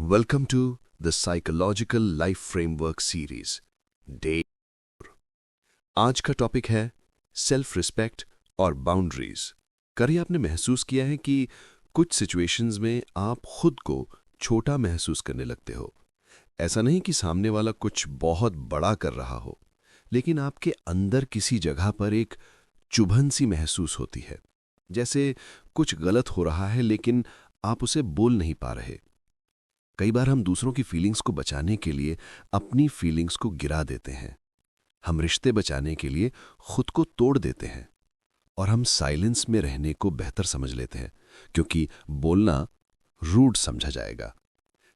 Welcome to the Psychological Life Framework Series. Day आज का topic है सेल्फ रिस्पेक्ट और बाउंड्रीज। कभी आपने महसूस किया है कि कुछ सिचुएशंस में आप खुद को छोटा महसूस करने लगते हो। ऐसा नहीं कि सामने वाला कुछ बहुत बड़ा कर रहा हो, लेकिन आपके अंदर किसी जगह पर एक चुभन सी महसूस होती है, जैसे कुछ गलत हो रहा है लेकिन आप उसे बोल नहीं पा रहे। कई बार हम दूसरों की फीलिंग्स को बचाने के लिए अपनी फीलिंग्स को गिरा देते हैं। हम रिश्ते बचाने के लिए खुद को तोड़ देते हैं और हम साइलेंस में रहने को बेहतर समझ लेते हैं, क्योंकि बोलना रूड समझा जाएगा।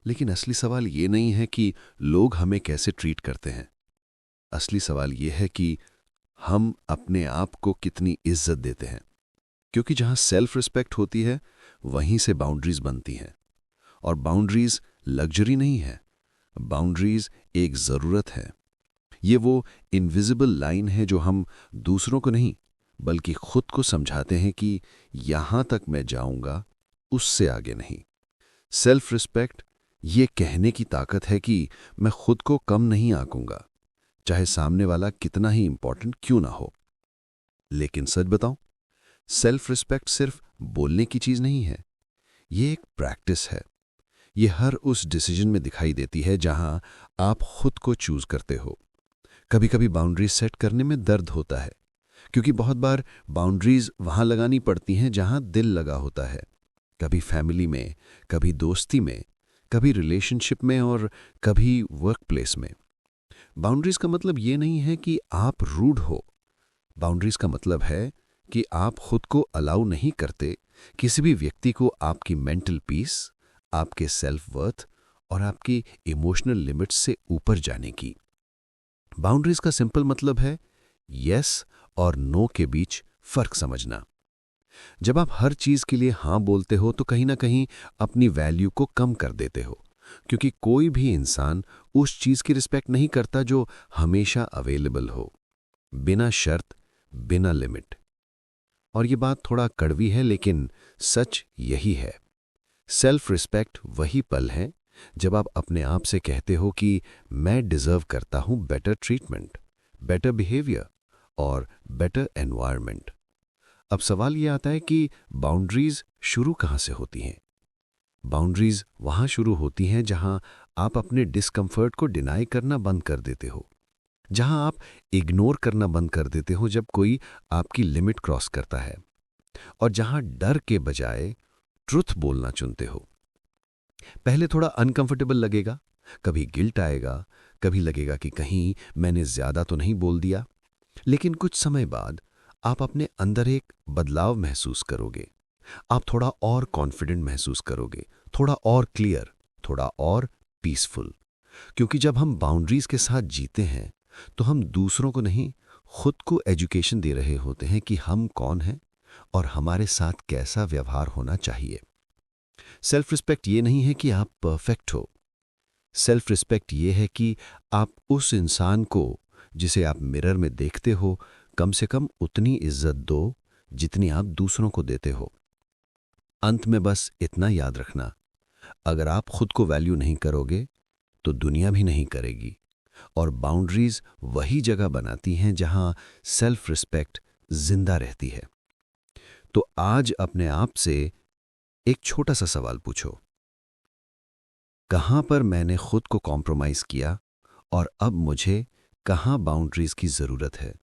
लेकिन असली सवाल ये नहीं है कि लोग हमें कैसे ट्रीट करते हैं। असली सवाल ये है कि हम अपने आप को कितनी इज्जत देते हैं, क्योंकि जहां सेल्फ रिस्पेक्ट होती है वहीं से बाउंड्रीज बनती हैं। और बाउंड्रीज लग्जरी नहीं है, बाउंड्रीज एक जरूरत है। ये वो इनविजिबल लाइन है जो हम दूसरों को नहीं बल्कि खुद को समझाते हैं कि यहां तक मैं जाऊंगा, उससे आगे नहीं। सेल्फ रिस्पेक्ट ये कहने की ताकत है कि मैं खुद को कम नहीं आंकूंगा, चाहे सामने वाला कितना ही इंपॉर्टेंट क्यों ना हो। लेकिन सच बताऊं, सेल्फ रिस्पेक्ट सिर्फ बोलने की चीज नहीं है, ये एक प्रैक्टिस है। ये हर उस डिसीजन में दिखाई देती है जहां आप खुद को चूज करते हो। कभी कभी बाउंड्रीज सेट करने में दर्द होता है, क्योंकि बहुत बार बाउंड्रीज वहां लगानी पड़ती हैं जहां दिल लगा होता है। कभी फैमिली में, कभी दोस्ती में, कभी रिलेशनशिप में और कभी वर्क प्लेस में। बाउंड्रीज का मतलब ये नहीं है कि आप रूड हो। बाउंड्रीज का मतलब है कि आप खुद को अलाउ नहीं करते किसी भी व्यक्ति को आपकी मेंटल पीस, आपके सेल्फ वर्थ और आपकी इमोशनल लिमिट्स से ऊपर जाने की। बाउंड्रीज का सिंपल मतलब है यस और नो के बीच फर्क समझना। जब आप हर चीज के लिए हां बोलते हो तो कहीं ना कहीं अपनी वैल्यू को कम कर देते हो, क्योंकि कोई भी इंसान उस चीज की रिस्पेक्ट नहीं करता जो हमेशा अवेलेबल हो, बिना शर्त, बिना लिमिट। और ये बात थोड़ा कड़वी है, लेकिन सच यही है। सेल्फ रिस्पेक्ट वही पल है जब आप अपने आप से कहते हो कि मैं डिजर्व करता हूं बेटर ट्रीटमेंट, बेटर बिहेवियर और बेटर एनवायरनमेंट। अब सवाल ये आता है कि बाउंड्रीज शुरू कहां से होती हैं। बाउंड्रीज वहां शुरू होती हैं जहां आप अपने डिस्कम्फर्ट को डिनाई करना बंद कर देते हो, जहां आप इग्नोर करना बंद कर देते हो जब कोई आपकी लिमिट क्रॉस करता है, और जहां डर के बजाय ट्रुथ बोलना चुनते हो। पहले थोड़ा अनकंफर्टेबल लगेगा, कभी गिल्ट आएगा, कभी लगेगा कि कहीं मैंने ज्यादा तो नहीं बोल दिया। लेकिन कुछ समय बाद आप अपने अंदर एक बदलाव महसूस करोगे। आप थोड़ा और कॉन्फिडेंट महसूस करोगे, थोड़ा और क्लियर, थोड़ा और पीसफुल। क्योंकि जब हम बाउंड्रीज के साथ जीते हैं तो हम दूसरों को नहीं, खुद को एजुकेशन दे रहे होते हैं कि हम कौन हैं और हमारे साथ कैसा व्यवहार होना चाहिए। सेल्फ रिस्पेक्ट ये नहीं है कि आप परफेक्ट हो। सेल्फ रिस्पेक्ट ये है कि आप उस इंसान को जिसे आप मिरर में देखते हो कम से कम उतनी इज्जत दो जितनी आप दूसरों को देते हो। अंत में बस इतना याद रखना, अगर आप खुद को वैल्यू नहीं करोगे तो दुनिया भी नहीं करेगी। और बाउंड्रीज वही जगह बनाती हैं जहां सेल्फ रिस्पेक्ट जिंदा रहती है। तो आज अपने आप से एक छोटा सा सवाल पूछो, कहां पर मैंने खुद को कॉम्प्रोमाइज किया और अब मुझे कहां बाउंड्रीज की जरूरत है।